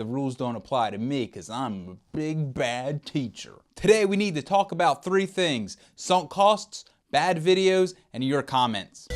the rules don't apply to me because I'm a big bad teacher. Today we need to talk about three things: sunk costs, bad videos, and your comments.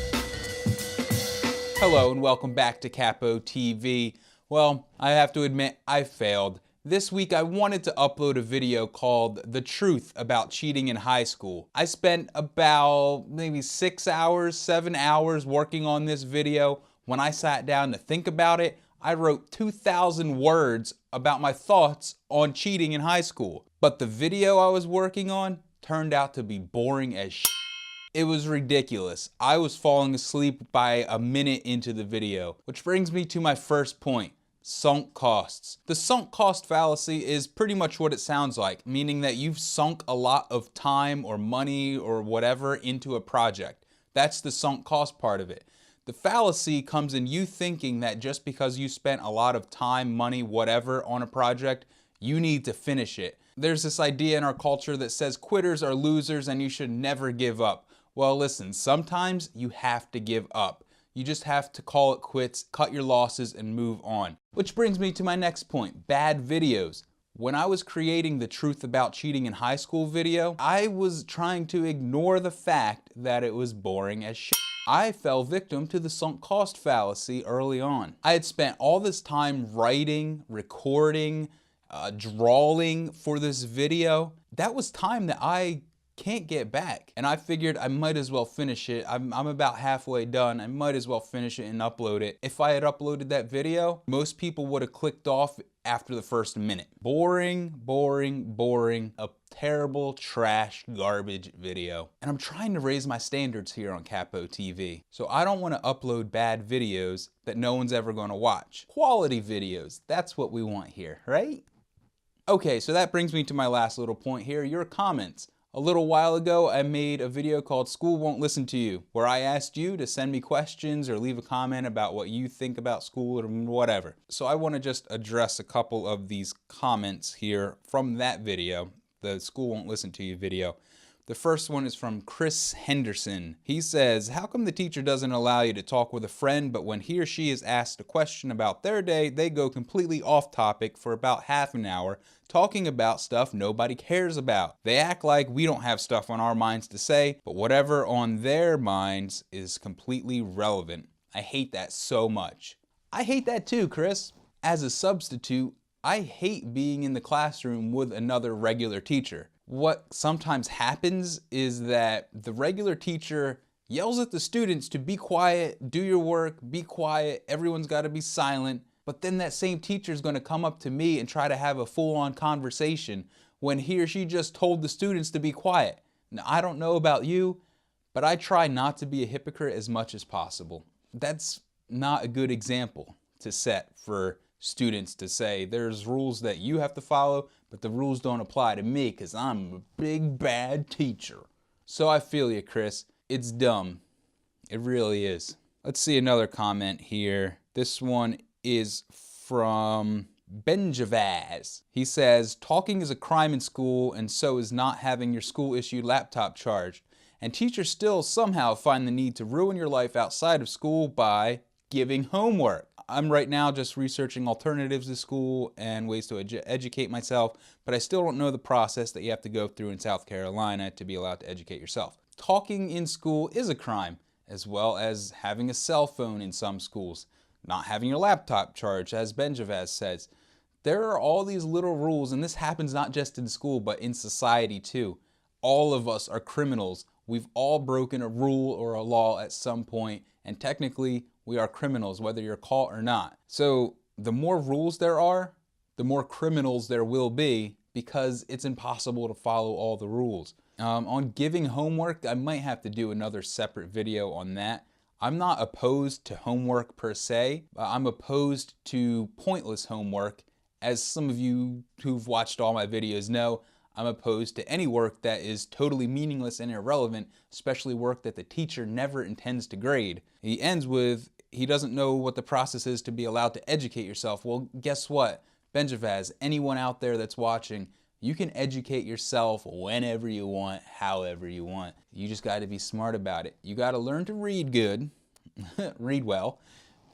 Hello and welcome back to CapOhTV. Well, I have to admit I failed. This week I wanted to upload a video called The Truth About Cheating in High School. I spent about maybe 6 hours, 7 hours working on this video. When I sat down to think about it, I wrote 2,000 words about my thoughts on cheating in high school. But the video I was working on turned out to be boring as shit. It was ridiculous. I was falling asleep by a minute into the video. Which brings me to my first point: sunk costs. The sunk cost fallacy is pretty much what it sounds like, meaning that you've sunk a lot of time or money or whatever into a project. That's the sunk cost part of it. The fallacy comes in you thinking that just because you spent a lot of time, money, whatever on a project, you need to finish it. There's this idea in our culture that says quitters are losers and you should never give up. Well, listen, sometimes you have to give up. You just have to call it quits, cut your losses, and move on. Which brings me to my next point: bad videos. When I was creating the Truth About Cheating in High School video, I was trying to ignore the fact that it was boring as shit. I fell victim to the sunk cost fallacy early on. I had spent all this time writing, recording, drawing for this video. That was time that I can't get back. And I figured I might as well finish it. I'm about halfway done. I might as well finish it and upload it. If I had uploaded that video, most people would have clicked off after the first minute. Boring, boring, boring. A terrible, trash, garbage video. And I'm trying to raise my standards here on CapOhTV. So I don't want to upload bad videos that no one's ever going to watch. Quality videos, that's what we want here, right? Okay, so that brings me to my last little point here: your comments. A little while ago, I made a video called School Won't Listen to You, where I asked you to send me questions or leave a comment about what you think about school or whatever. So I want to just address a couple of these comments here from that video, the School Won't Listen to You video. The first one is from Chris Henderson. He says, "How come the teacher doesn't allow you to talk with a friend, but when he or she is asked a question about their day, they go completely off topic for about half an hour, talking about stuff nobody cares about? They act like we don't have stuff on our minds to say, but whatever on their minds is completely relevant." I hate that so much. I hate that too, Chris. As a substitute, I hate being in the classroom with another regular teacher. What sometimes happens is that the regular teacher yells at the students to be quiet, do your work, be quiet, everyone's got to be silent. But then that same teacher is going to come up to me and try to have a full-on conversation when he or she just told the students to be quiet. Now, I don't know about you, but I try not to be a hypocrite as much as possible. That's not a good example to set for students, to say there's rules that you have to follow, but the rules don't apply to me because I'm a big bad teacher. So I feel you, Chris. It's dumb. It really is. Let's see another comment here. This one is from Benjavaz. He says, "Talking is a crime in school, and so is not having your school-issued laptop charged. And teachers still somehow find the need to ruin your life outside of school by giving homework." I'm right now just researching alternatives to school and ways to educate myself, but I still don't know the process that you have to go through in South Carolina to be allowed to educate yourself. Talking in school is a crime, as well as having a cell phone in some schools. Not having your laptop charged, as Benjavaz says. There are all these little rules, and this happens not just in school, but in society too. All of us are criminals. We've all broken a rule or a law at some point, and technically, we are criminals, whether you're caught or not. So the more rules there are, the more criminals there will be, because it's impossible to follow all the rules. On giving homework, I might have to do another separate video on that. I'm not opposed to homework per se. I'm opposed to pointless homework. As some of you who've watched all my videos know, I'm opposed to any work that is totally meaningless and irrelevant, especially work that the teacher never intends to grade. He ends with, he doesn't know what the process is to be allowed to educate yourself. Well, guess what? Benjavaz, anyone out there that's watching, you can educate yourself whenever you want, however you want. You just got to be smart about it. You got to learn to read good, read well,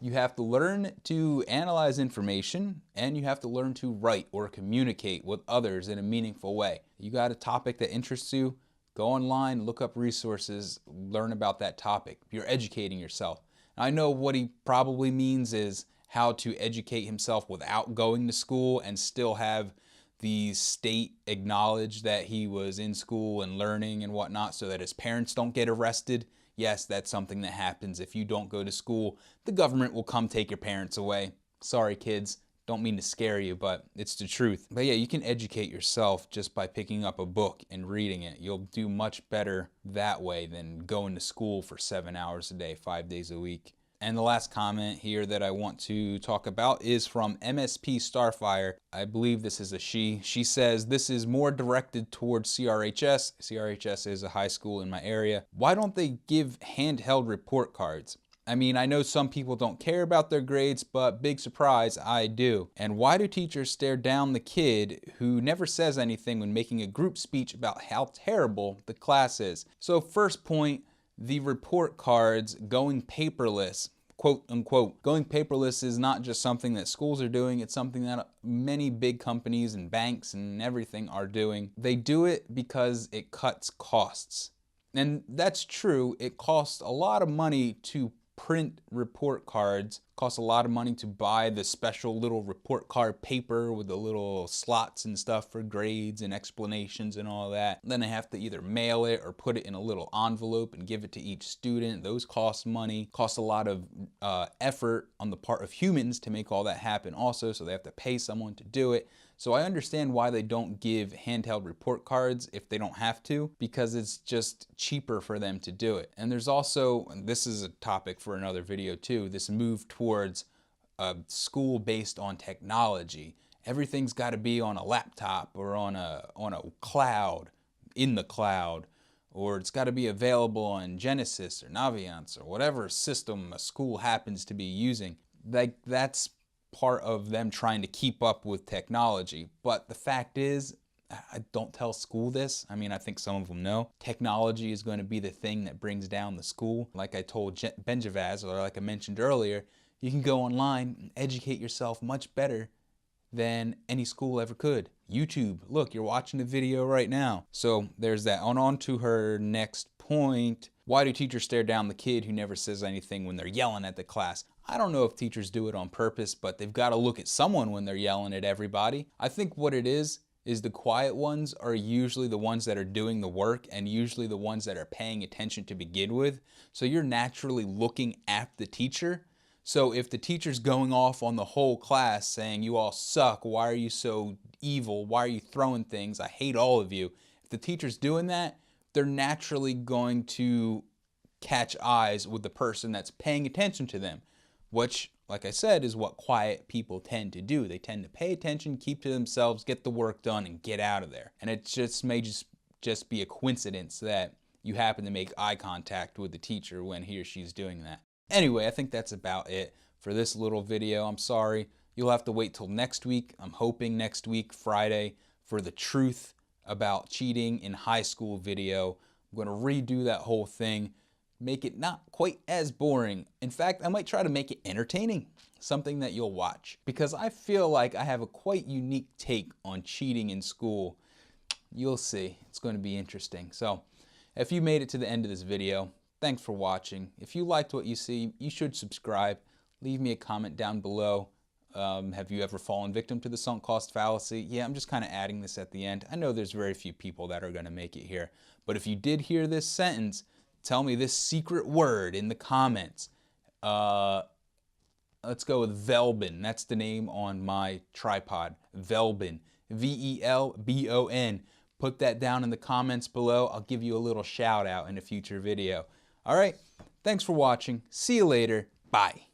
You have to learn to analyze information, and you have to learn to write or communicate with others in a meaningful way. You got a topic that interests you, go online, look up resources, learn about that topic. You're educating yourself. I know what he probably means is how to educate himself without going to school and still have the state acknowledge that he was in school and learning and whatnot so that his parents don't get arrested. Yes, that's something that happens. If you don't go to school, the government will come take your parents away. Sorry, kids. Don't mean to scare you, but it's the truth. But yeah, you can educate yourself just by picking up a book and reading it. You'll do much better that way than going to school for 7 hours a day, 5 days a week. And the last comment here that I want to talk about is from MSP Starfire. I believe this is a she. She says, this is more directed towards CRHS. CRHS is a high school in my area. Why don't they give handheld report cards? I mean, I know some people don't care about their grades, but big surprise, I do. And why do teachers stare down the kid who never says anything when making a group speech about how terrible the class is? So first point, the report cards going paperless, quote unquote. Going paperless is not just something that schools are doing, it's something that many big companies and banks and everything are doing. They do it because it cuts costs. And that's true, it costs a lot of money to print report cards, costs a lot of money to buy the special little report card paper with the little slots and stuff for grades and explanations and all that. Then they have to either mail it or put it in a little envelope and give it to each student. Those cost money, cost a lot of effort on the part of humans to make all that happen also, so they have to pay someone to do it. So I understand why they don't give handheld report cards if they don't have to, because it's just cheaper for them to do it. And there's also, and this is a topic for another video too, this move towards a school based on technology. Everything's got to be on a laptop or on a cloud, in the cloud, or it's got to be available on Genesis or Naviance or whatever system a school happens to be using. Like, that's part of them trying to keep up with technology. But the fact is, I don't tell school this. I mean, I think some of them know. Technology is going to be the thing that brings down the school. Like I told Benjavaz, or like I mentioned earlier, you can go online and educate yourself much better than any school ever could. YouTube, look, you're watching the video right now. So there's that. On to her next point. Why do teachers stare down the kid who never says anything when they're yelling at the class? I don't know if teachers do it on purpose, but they've got to look at someone when they're yelling at everybody. I think what it is the quiet ones are usually the ones that are doing the work and usually the ones that are paying attention to begin with. So you're naturally looking at the teacher. So if the teacher's going off on the whole class saying, you all suck, why are you so evil, why are you throwing things, I hate all of you. If the teacher's doing that, they're naturally going to catch eyes with the person that's paying attention to them, which, like I said, is what quiet people tend to do. They tend to pay attention, keep to themselves, get the work done, and get out of there. And it just may just be a coincidence that you happen to make eye contact with the teacher when he or she's doing that. Anyway, I think that's about it for this little video. I'm sorry. You'll have to wait till next week. I'm hoping next week, Friday, for the truth about cheating in high school video. I'm going to redo that whole thing, make it not quite as boring. In fact, I might try to make it entertaining, something that you'll watch, because I feel like I have a quite unique take on cheating in school. You'll see. It's going to be interesting. So if you made it to the end of this video, thanks for watching. If you liked what you see, you should subscribe. Leave me a comment down below. Have you ever fallen victim to the sunk cost fallacy? Yeah, I'm just kind of adding this at the end. I know there's very few people that are going to make it here. But if you did hear this sentence, tell me this secret word in the comments. Let's go with Velbon. That's the name on my tripod. Velbon. V-E-L-B-O-N. Put that down in the comments below. I'll give you a little shout out in a future video. All right. Thanks for watching. See you later. Bye.